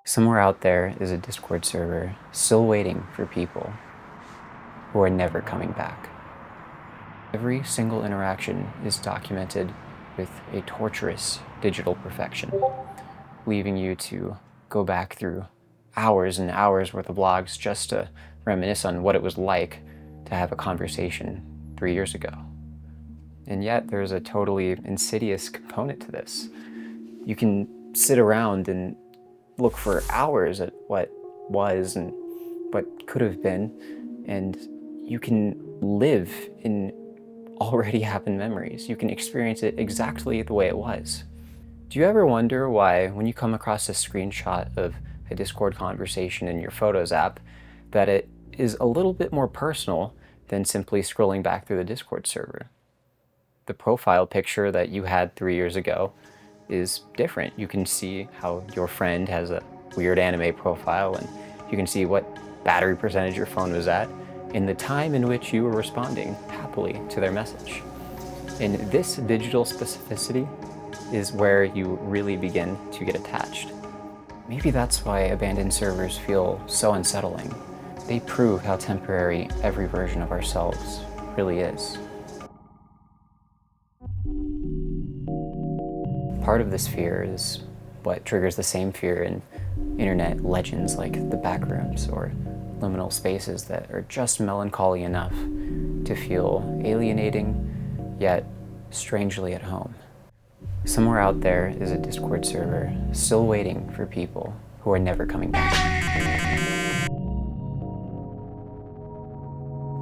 Somewhere out there is a Discord server still waiting for people who are never coming back. Every single interaction is documented with a torturous digital perfection, leaving you to go back through hours and hours worth of logs just to reminisce on what it was like to have a conversation 3 years ago. And yet there's a totally insidious component to this. You can sit around and look for hours at what was and what could have been, and you can live in already happened memories. You can experience it exactly the way it was. Do you ever wonder why, when you come across a screenshot of a Discord conversation in your Photos app, that it is a little bit more personal than simply scrolling back through the Discord server? The profile picture that you had 3 years ago is different. You can see how your friend has a weird anime profile, and you can see what battery percentage your phone was at and the time in which you were responding happily to their message. And this digital specificity is where you really begin to get attached. Maybe that's why abandoned servers feel so unsettling. They prove how temporary every version of ourselves really is. Part of this fear is what triggers the same fear in internet legends like the backrooms or liminal spaces that are just melancholy enough to feel alienating, yet strangely at home. Somewhere out there is a Discord server still waiting for people who are never coming back.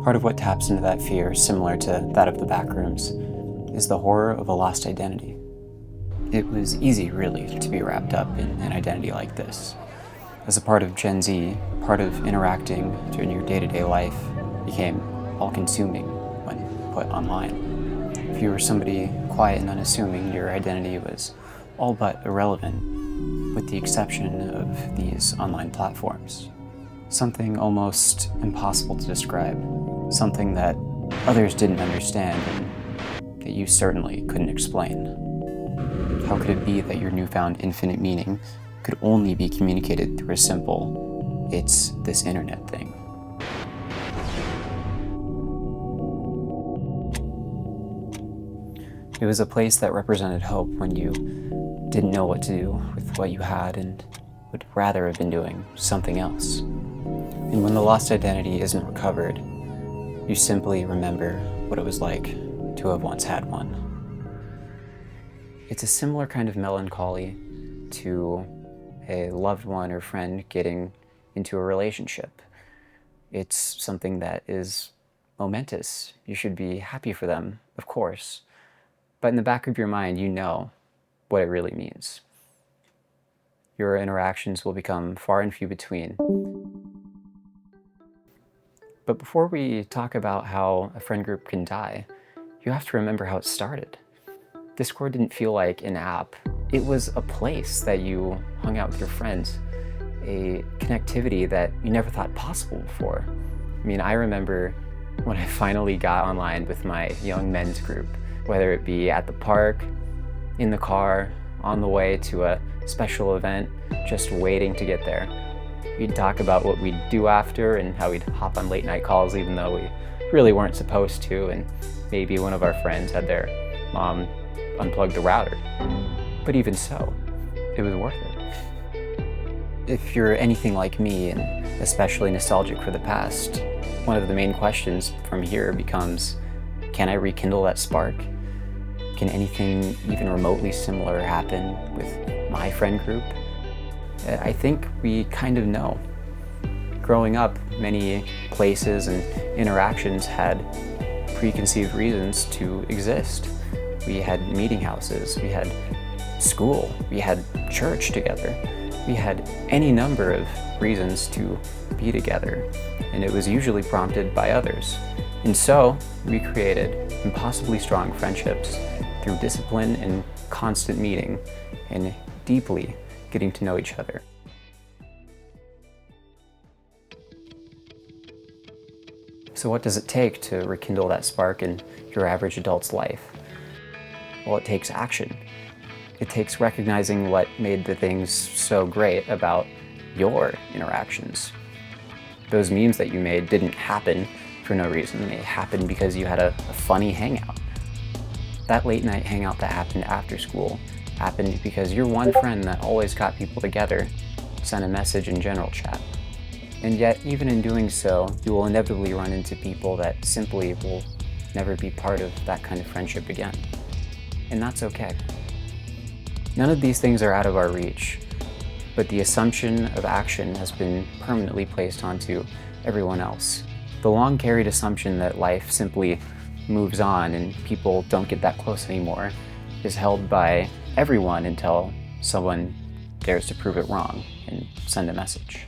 Part of what taps into that fear, similar to that of the backrooms, is the horror of a lost identity. It was easy, really, to be wrapped up in an identity like this. As a part of Gen Z, part of interacting in your day-to-day life became all-consuming when put online. If you were somebody quiet and unassuming, your identity was all but irrelevant, with the exception of these online platforms. Something almost impossible to describe, something that others didn't understand and that you certainly couldn't explain. How could it be that your newfound infinite meaning could only be communicated through a simple, "It's this internet" thing? It was a place that represented hope when you didn't know what to do with what you had and would rather have been doing something else. And when the lost identity isn't recovered, you simply remember what it was like to have once had one. It's a similar kind of melancholy to a loved one or friend getting into a relationship. It's something that is momentous. You should be happy for them, of course. But in the back of your mind, you know what it really means. Your interactions will become far and few between. But before we talk about how a friend group can die, you have to remember how it started. Discord didn't feel like an app. It was a place that you hung out with your friends, a connectivity that you never thought possible before. I mean, I remember when I finally got online with my young men's group, whether it be at the park, in the car, on the way to a special event, just waiting to get there. We'd talk about what we'd do after and how we'd hop on late night calls even though we really weren't supposed to, and maybe one of our friends had their mom unplug the router. But even so, it was worth it. If you're anything like me, and especially nostalgic for the past, one of the main questions from here becomes, can I rekindle that spark? Can anything even remotely similar happen with my friend group? I think we kind of know. Growing up, many places and interactions had preconceived reasons to exist. We had meeting houses, we had school, we had church together. We had any number of reasons to be together, and it was usually prompted by others. And so, we created impossibly strong friendships through discipline and constant meeting, and deeply getting to know each other. So what does it take to rekindle that spark in your average adult's life? Well, it takes action. It takes recognizing what made the things so great about your interactions. Those memes that you made didn't happen for no reason. They happened because you had a funny hangout. That late night hangout that happened after school happened because your one friend that always got people together sent a message in general chat. And yet, even in doing so, you will inevitably run into people that simply will never be part of that kind of friendship again. And that's okay. None of these things are out of our reach, but the assumption of action has been permanently placed onto everyone else. The long-carried assumption that life simply moves on and people don't get that close anymore is held by everyone until someone dares to prove it wrong and send a message.